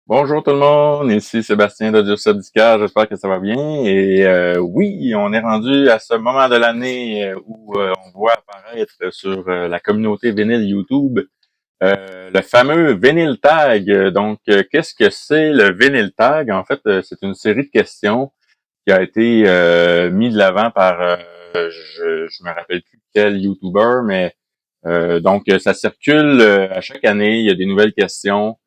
Bonjour tout le monde, ici Sébastien de Diocèse, j'espère que ça va bien. Et oui, on est rendu à ce moment de l'année où on voit apparaître sur la communauté vinyle YouTube le fameux Vinyl Tag. Qu'est-ce que c'est le Vinyl Tag? En fait, c'est une série de questions qui a été mis de l'avant par, je me rappelle plus quel YouTuber, mais ça circule à chaque année. Il y a des nouvelles questions.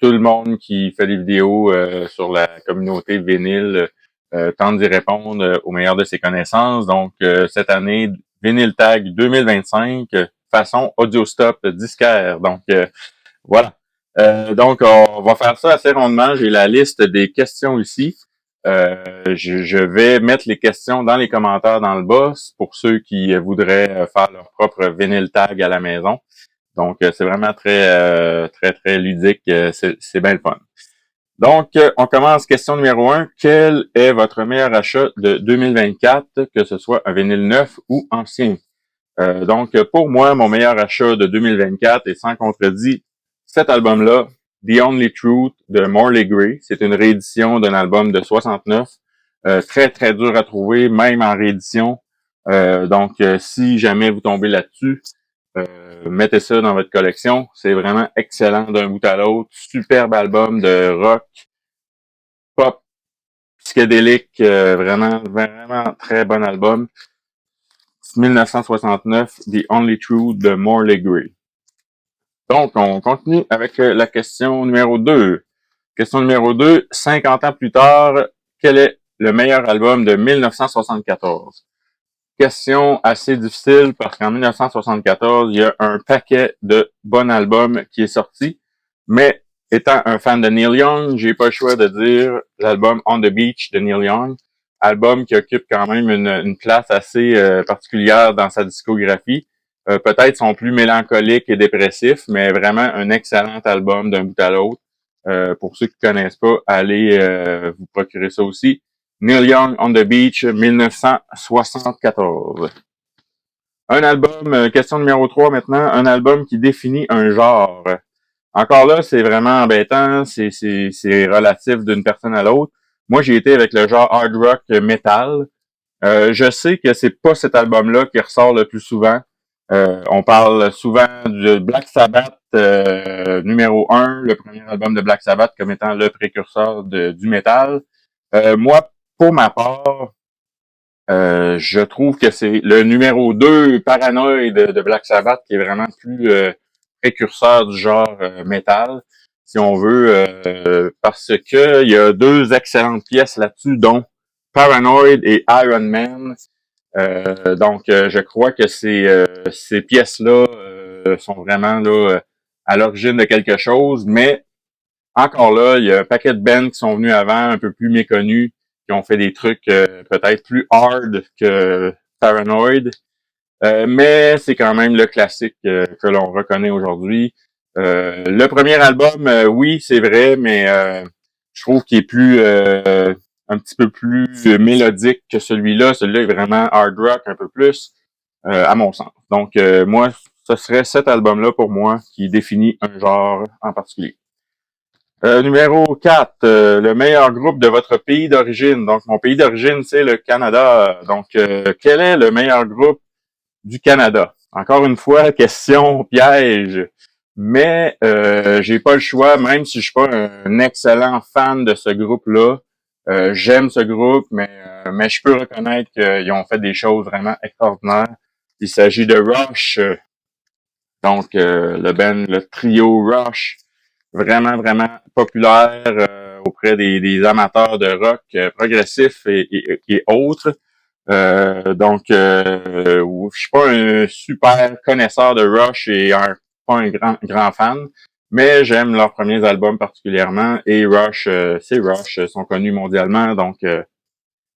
Tout le monde qui fait des vidéos sur la communauté vinyle tente d'y répondre au meilleur de ses connaissances. Cette année, Vinyl Tag 2025, façon audio stop disquaire. Voilà. On va faire ça assez rondement. J'ai la liste des questions ici. Je vais mettre les questions dans les commentaires dans le bas pour ceux qui voudraient faire leur propre vinyl tag à la maison. C'est vraiment très ludique. C'est bien le fun. On commence. Question numéro 1. Quel est votre meilleur achat de 2024, que ce soit un vinyle neuf ou ancien? Pour moi, mon meilleur achat de 2024 est sans contredit cet album-là, The Only Truth de Morley Grey. C'est une réédition d'un album de 69. Très dur à trouver, même en réédition. Si jamais vous tombez là-dessus, mettez ça dans votre collection. C'est vraiment excellent d'un bout à l'autre. Superbe album de rock, pop, psychédélique. Vraiment très bon album. 1969, The Only Truth de Morley Grey. Donc, on continue avec la question numéro 2. Question numéro 2. 50 ans plus tard, quel est le meilleur album de 1974? Question assez difficile parce qu'en 1974, il y a un paquet de bons albums qui est sorti. Mais étant un fan de Neil Young, j'ai pas le choix de dire l'album On the Beach de Neil Young. Album qui occupe quand même une place assez particulière dans sa discographie. Peut-être son plus mélancolique et dépressif, mais vraiment un excellent album d'un bout à l'autre. Pour ceux qui connaissent pas, allez vous procurer ça aussi. Neil Young on the Beach, 1974. Un album, question numéro 3 maintenant, un album qui définit un genre. Encore là, c'est vraiment embêtant, c'est relatif d'une personne à l'autre. Moi, j'ai été avec le genre hard rock metal. Je sais que c'est pas cet album-là qui ressort le plus souvent. On parle souvent de Black Sabbath numéro 1, le premier album de Black Sabbath comme étant le précurseur du métal. Moi, pour ma part, je trouve que c'est le numéro 2, Paranoid de Black Sabbath, qui est vraiment plus précurseur du genre métal, si on veut, parce que il y a deux excellentes pièces là-dessus, dont Paranoid et Iron Man. Je crois que ces pièces-là sont vraiment là à l'origine de quelque chose, mais encore là, il y a un paquet de bands qui sont venus avant, un peu plus méconnus, qui ont fait des trucs peut-être plus hard que Paranoid. Mais c'est quand même le classique que l'on reconnaît aujourd'hui. Le premier album, oui, c'est vrai, mais je trouve qu'il est plus un petit peu plus mélodique que celui-là. Celui-là est vraiment hard rock un peu plus, à mon sens. Moi, ce serait cet album-là pour moi qui définit un genre en particulier. Numéro 4, le meilleur groupe de votre pays d'origine. Donc, mon pays d'origine, c'est le Canada. Quel est le meilleur groupe du Canada? Encore une fois, question piège. Mais j'ai pas le choix, même si je suis pas un excellent fan de ce groupe-là. J'aime ce groupe, mais je peux reconnaître qu'ils ont fait des choses vraiment extraordinaires. Il s'agit de Rush. Le trio Rush, vraiment populaire auprès des amateurs de rock progressif et autres. Je suis pas un super connaisseur de Rush et pas un grand fan, mais j'aime leurs premiers albums particulièrement. Et Rush, c'est Rush, sont connus mondialement,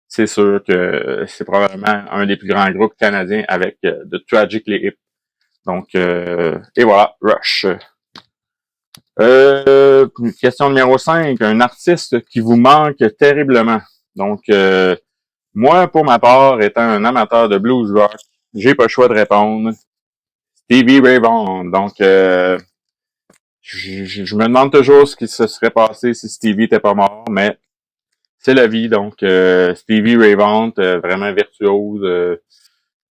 c'est sûr que c'est probablement un des plus grands groupes canadiens avec The Tragically Hip. Et voilà, Rush. Question numéro 5, un artiste qui vous manque terriblement. Moi, pour ma part, étant un amateur de blues rock, j'ai pas le choix de répondre. Stevie Ray Vaughan. je me demande toujours ce qui se serait passé si Stevie était pas mort, mais c'est la vie. Donc, Stevie Ray Vaughan, vraiment virtuose.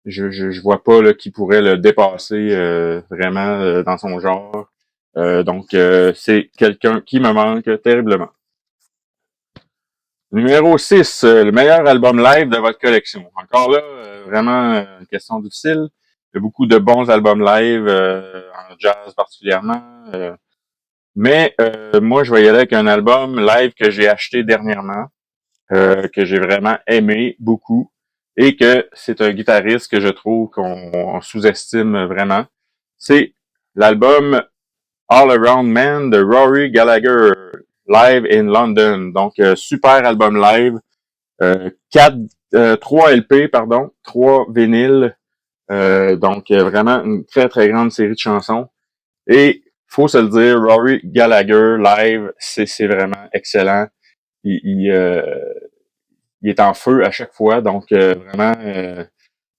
Je vois pas là, qui pourrait le dépasser vraiment dans son genre. Donc, c'est quelqu'un qui me manque terriblement. Numéro 6, le meilleur album live de votre collection. Encore là, vraiment une question difficile. Il y a beaucoup de bons albums live, en jazz particulièrement. Mais moi, je vais y aller avec un album live que j'ai acheté dernièrement, que j'ai vraiment aimé beaucoup, et que c'est un guitariste que je trouve qu'on sous-estime vraiment. C'est l'album All Around Man de Rory Gallagher, live in London. Donc, super album live. Quatre, 3 LP, pardon, 3 vinyles. Donc, vraiment une très, très grande série de chansons. Et, faut se le dire, Rory Gallagher live, c'est vraiment excellent. Il est en feu à chaque fois. Donc, vraiment,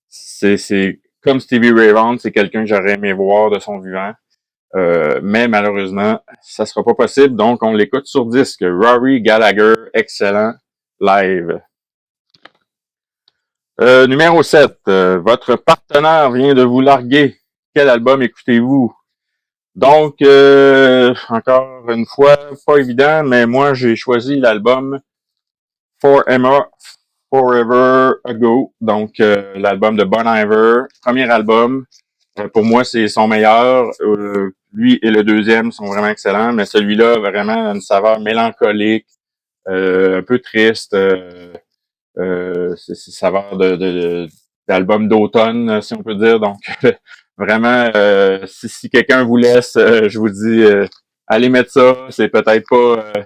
c'est comme Stevie Ray Vaughan, c'est quelqu'un que j'aurais aimé voir de son vivant. Mais malheureusement, ça sera pas possible. Donc, on l'écoute sur disque. Rory Gallagher, excellent live. Numéro 7. Votre partenaire vient de vous larguer. Quel album écoutez-vous? Donc, encore une fois, pas évident, mais moi, j'ai choisi l'album Forever Ago. Donc, l'album de Bon Iver. Premier album. Pour moi, c'est son meilleur. Lui et le deuxième sont vraiment excellents, mais celui-là, vraiment, une saveur mélancolique, un peu triste. C'est saveur d'album d'automne, si on peut dire. Donc, vraiment, si quelqu'un vous laisse, je vous dis, allez mettre ça. C'est peut-être pas ce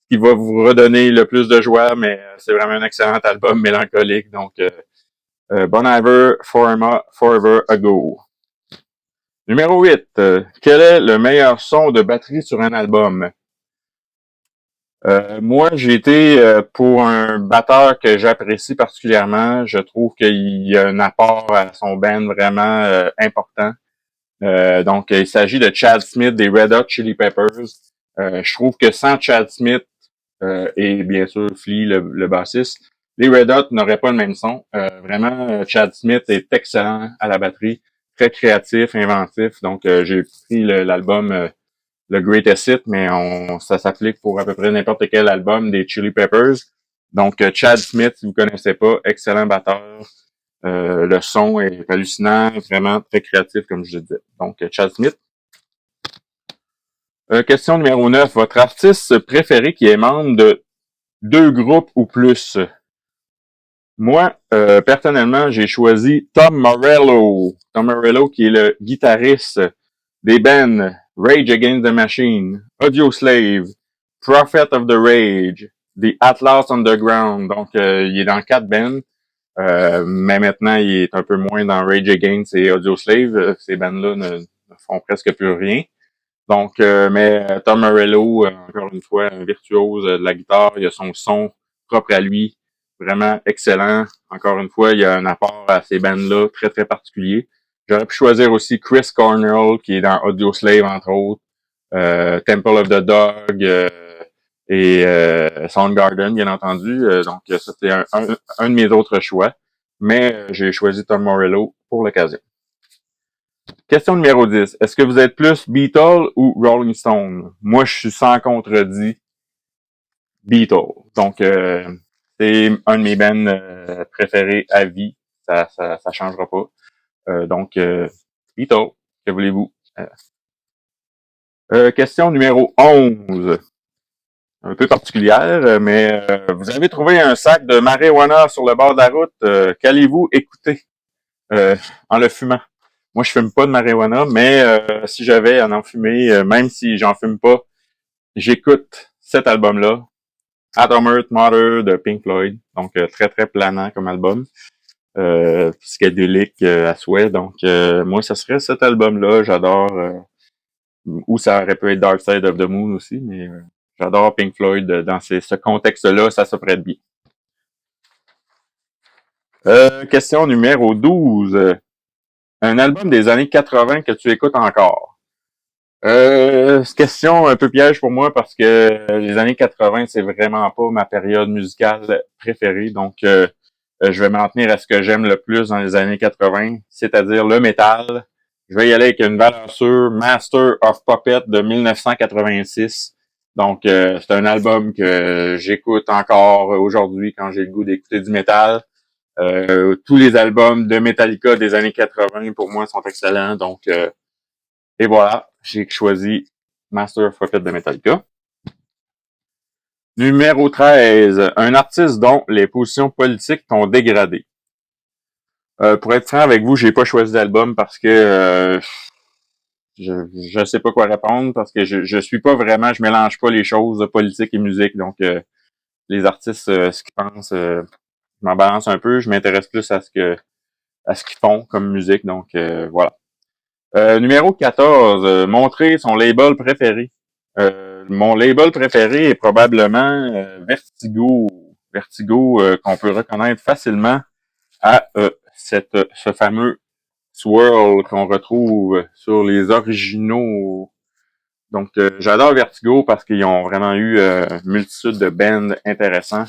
qui va vous redonner le plus de joie, mais c'est vraiment un excellent album mélancolique. Donc, Bon Iver, Forever Ago. Numéro 8. Quel est le meilleur son de batterie sur un album? Moi, j'ai été pour un batteur que j'apprécie particulièrement. Je trouve qu'il y a un apport à son band vraiment important. Donc, il s'agit de Chad Smith des Red Hot Chili Peppers. Je trouve que sans Chad Smith et bien sûr Flea, le bassiste, les Red Hot n'auraient pas le même son. Vraiment, Chad Smith est excellent à la batterie, très créatif, inventif. Donc, j'ai pris l'album le Greatest Hit, mais ça s'applique pour à peu près n'importe quel album des Chili Peppers. Donc, Chad Smith, si vous connaissez pas, excellent batteur. Le son est hallucinant, vraiment très créatif, comme je le disais. Donc, Chad Smith. Question numéro 9. Votre artiste préféré qui est membre de 2 groupes ou plus? Moi, personnellement, j'ai choisi Tom Morello. Tom Morello, qui est le guitariste des bands Rage Against the Machine, Audioslave, Prophet of the Rage, The Atlas Underground. Donc, il est dans 4 bands. Mais maintenant, il est un peu moins dans Rage Against et Audioslave. Ces bands-là ne font presque plus rien. Donc, mais Tom Morello, encore une fois, un virtuose de la guitare. Il a son son propre à lui, vraiment excellent. Encore une fois, il y a un apport à ces bands-là très, très particulier. J'aurais pu choisir aussi Chris Cornell, qui est dans Audioslave, entre autres, Temple of the Dog et Soundgarden, bien entendu. Donc, ça, c'est un de mes autres choix. Mais j'ai choisi Tom Morello pour l'occasion. Question numéro 10. Est-ce que vous êtes plus Beatles ou Rolling Stone? Moi, je suis sans contredit Beatles. Donc, c'est un de mes bands préférés à vie. Ça changera pas. Donc, Beatles, que voulez-vous? Question numéro 11. Un peu particulière, mais vous avez trouvé un sac de marijuana sur le bord de la route. Qu'allez-vous écouter en le fumant? Moi, je fume pas de marijuana, mais si j'avais à en fumer, même si j'en fume pas, j'écoute cet album-là, Atom Earth Mother de Pink Floyd. Donc, très, très planant comme album. Psychédélique à souhait. Donc, moi, ça serait cet album-là. J'adore. Ou ça aurait pu être Dark Side of the Moon aussi, mais j'adore Pink Floyd. Dans ce contexte-là, ça se prête bien. Question numéro 12. Un album des années 80 que tu écoutes encore. C'est question un peu piège pour moi parce que les années 80, c'est vraiment pas ma période musicale préférée. Donc, je vais m'en tenir à ce que j'aime le plus dans les années 80, c'est-à-dire le métal. Je vais y aller avec une valeur sûre, Master of Puppet de 1986. Donc, c'est un album que j'écoute encore aujourd'hui quand j'ai le goût d'écouter du métal. Tous les albums de Metallica des années 80, pour moi, sont excellents. Donc, et voilà, j'ai choisi Master of Puppet de Metallica. Numéro 13, un artiste dont les positions politiques t'ont dégradé. Pour être franc avec vous, j'ai pas choisi d'album parce que je sais pas quoi répondre parce que je suis pas vraiment, je mélange pas les choses politique et musique. Donc les artistes, ce qu'ils pensent, je m'en balance un peu. Je m'intéresse plus à ce qu'ils font comme musique. Donc voilà. Numéro 14, montrer son label préféré. Mon label préféré est probablement Vertigo. Vertigo qu'on peut reconnaître facilement à ce fameux swirl qu'on retrouve sur les originaux. Donc, j'adore Vertigo parce qu'ils ont vraiment eu une multitude de bands intéressants,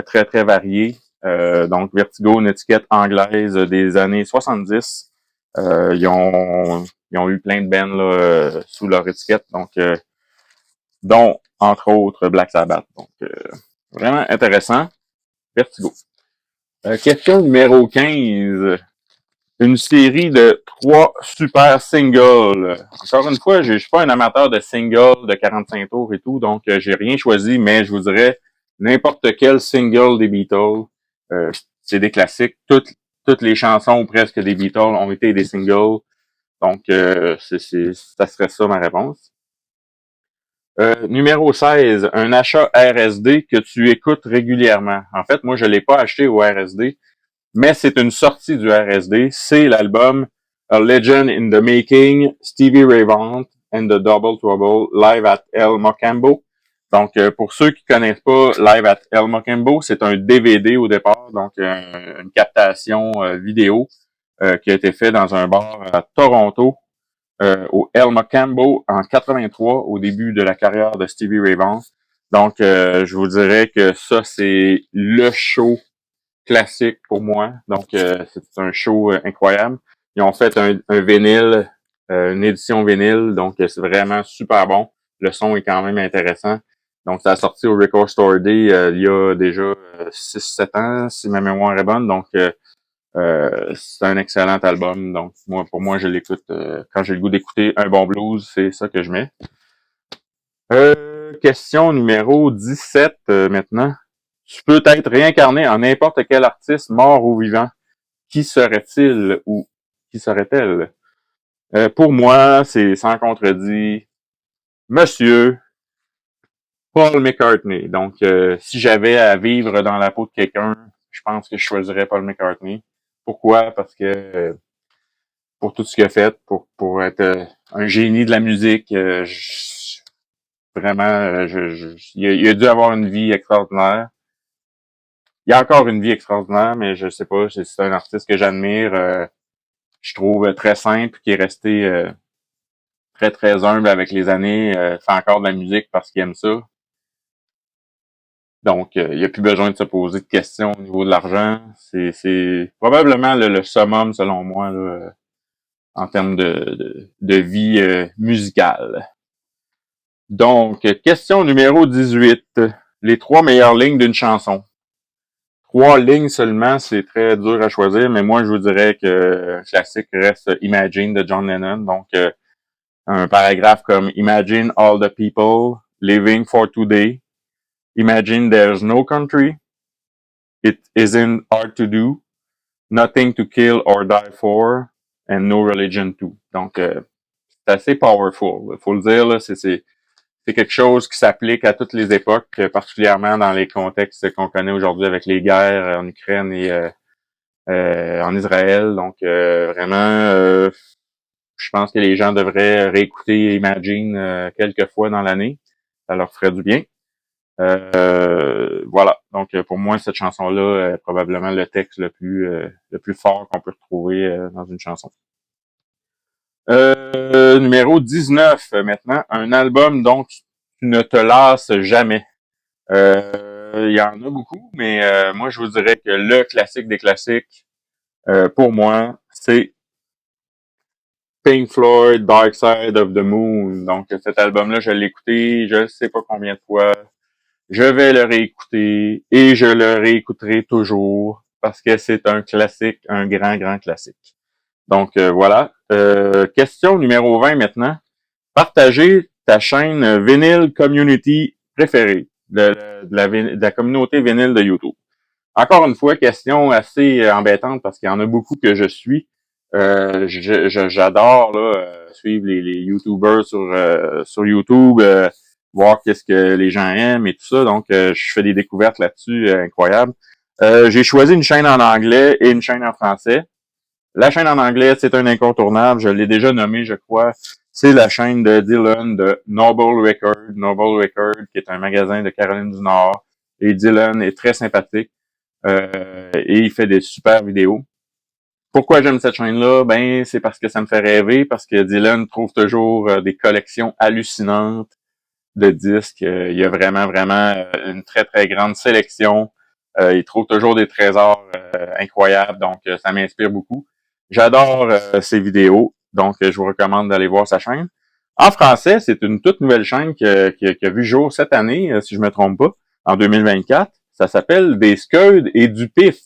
très, très variés. Donc, Vertigo, une étiquette anglaise des années 70. Ils ont eu plein de bands là, sous leur étiquette, donc dont, entre autres, Black Sabbath. Donc, vraiment intéressant. Vertigo. Question numéro 15. Une série de 3 super singles. Encore une fois, je suis pas un amateur de singles de 45 tours et tout, donc j'ai rien choisi, mais je vous dirais n'importe quel single des Beatles. C'est des classiques. Toutes les chansons presque des Beatles ont été des singles. Donc, ça serait ça ma réponse. Numéro 16, un achat RSD que tu écoutes régulièrement. En fait, moi, je l'ai pas acheté au RSD, mais c'est une sortie du RSD. C'est l'album A Legend in the Making, Stevie Ray Vaughan and the Double Trouble, live at El Mocambo. Donc, pour ceux qui connaissent pas Live at El Mocambo, c'est un DVD au départ, donc une captation vidéo qui a été fait dans un bar à Toronto, au El Mocambo en 83, au début de la carrière de Stevie Ray Vaughan. Donc, je vous dirais que ça, c'est le show classique pour moi. Donc, c'est un show incroyable. Ils ont fait un vinyle, une édition vinyle, donc c'est vraiment super bon. Le son est quand même intéressant. Donc, ça a sorti au Record Store Day il y a déjà 6-7 ans, si ma mémoire est bonne. Donc, c'est un excellent album. Donc, pour moi, je l'écoute quand j'ai le goût d'écouter un bon blues, c'est ça que je mets. Question numéro 17 maintenant. Tu peux être réincarné en n'importe quel artiste, mort ou vivant. Qui serait-il ou qui serait-elle? Pour moi, c'est sans contredit, Monsieur Paul McCartney. Donc, si j'avais à vivre dans la peau de quelqu'un, je pense que je choisirais Paul McCartney. Pourquoi? Parce que pour tout ce qu'il a fait, pour être un génie de la musique, vraiment, il a dû avoir une vie extraordinaire. Il a encore une vie extraordinaire, mais je sais pas, c'est un artiste que j'admire. Je trouve très simple, qui est resté très, très humble avec les années, fait encore de la musique parce qu'il aime ça. Donc, il n'y a plus besoin de se poser de questions au niveau de l'argent. C'est probablement le summum, selon moi, là, en termes de vie musicale. Donc, question numéro 18. Les 3 meilleures lignes d'une chanson. 3 lignes seulement, c'est très dur à choisir, mais moi, je vous dirais que le classique reste Imagine de John Lennon. Donc, un paragraphe comme Imagine all the people living for today. Imagine there's no country. It isn't hard to do. Nothing to kill or die for. And no religion too. Donc, c'est assez powerful. Il faut le dire, là, c'est quelque chose qui s'applique à toutes les époques, particulièrement dans les contextes qu'on connaît aujourd'hui avec les guerres en Ukraine et en Israël. Donc, vraiment, je pense que les gens devraient réécouter Imagine quelques fois dans l'année. Ça leur ferait du bien. Voilà. Donc, pour moi, cette chanson-là est probablement le texte le plus fort qu'on peut retrouver dans une chanson. Numéro 19 maintenant, un album dont tu ne te lasses jamais. Il y en a beaucoup, mais moi je vous dirais que le classique des classiques, pour moi, c'est Pink Floyd, Dark Side of the Moon. Donc cet album-là, je l'ai écouté, je ne sais pas combien de fois. Je vais le réécouter et je le réécouterai toujours parce que c'est un classique, un grand, grand classique. Donc voilà. Question numéro 20 maintenant. Partager ta chaîne Vinyl Community préférée de la communauté vinyle de YouTube. Encore une fois, question assez embêtante parce qu'il y en a beaucoup que je suis. J'adore là, suivre les YouTubers sur YouTube, voir qu'est-ce que les gens aiment et tout ça. Donc, je fais des découvertes là-dessus incroyables. J'ai choisi une chaîne en anglais et une chaîne en français. La chaîne en anglais, c'est un incontournable. Je l'ai déjà nommé, je crois. C'est la chaîne de Dylan de Noble Record. Noble Record, qui est un magasin de Caroline du Nord. Et Dylan est très sympathique. Et il fait des super vidéos. Pourquoi j'aime cette chaîne-là? Ben, c'est parce que ça me fait rêver, parce que Dylan trouve toujours des collections hallucinantes de disques. Il y a vraiment, vraiment une très, très grande sélection. Il trouve toujours des trésors incroyables, donc ça m'inspire beaucoup. J'adore ses vidéos, donc je vous recommande d'aller voir sa chaîne. En français, c'est une toute nouvelle chaîne qui a vu jour cette année, si je me trompe pas, en 2024. Ça s'appelle Des Scuds et du Pif.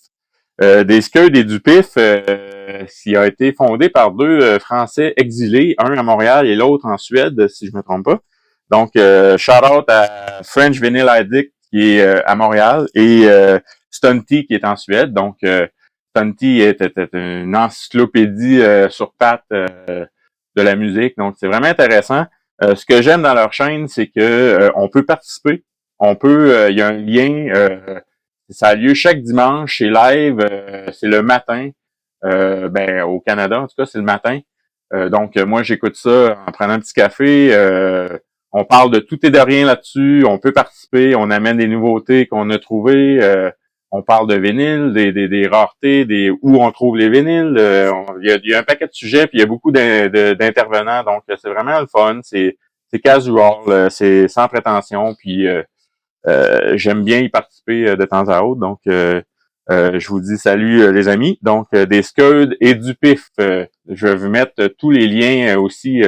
Des Scuds et du Pif, qui a été fondé par deux Français exilés, un à Montréal et l'autre en Suède, si je me trompe pas. Donc, shout out à French Vinyl Addict qui est à Montréal et Stunty qui est en Suède. Donc, Stunty est une encyclopédie sur pattes de la musique. Donc, c'est vraiment intéressant. Ce que j'aime dans leur chaîne, c'est que on peut participer. On peut, il y a un lien. Ça a lieu chaque dimanche. C'est live. C'est le matin. Ben, au Canada, en tout cas, c'est le matin. Donc, moi, j'écoute ça en prenant un petit café. On parle de tout et de rien là-dessus. On peut participer. On amène des nouveautés qu'on a trouvées. On parle de vinyle, des raretés, où on trouve les vinyles. Il y a un paquet de sujets, puis il y a beaucoup d'intervenants. Donc, c'est vraiment le fun. C'est casual, c'est sans prétention. Puis, j'aime bien y participer de temps à autre. Donc, je vous dis salut les amis. Donc, des Scuds et du Pif. Je vais vous mettre tous les liens aussi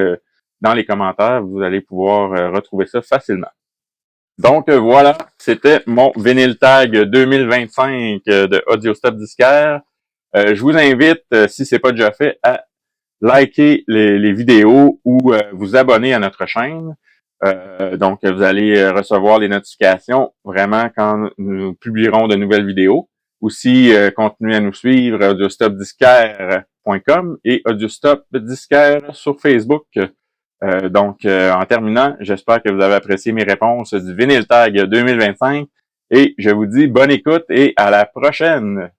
dans les commentaires. Vous allez pouvoir retrouver ça facilement. Donc voilà, c'était mon Vinyl Tag 2025 de Audiostop Disquaire. Je vous invite, si c'est pas déjà fait, à liker les vidéos ou vous abonner à notre chaîne. Donc, vous allez recevoir les notifications vraiment quand nous publierons de nouvelles vidéos. Aussi, continuez à nous suivre audiostopdisquaire.com et Audiostop Disquaire sur Facebook. Donc, en terminant, j'espère que vous avez apprécié mes réponses du Vinyl Tag 2025 et je vous dis bonne écoute et à la prochaine!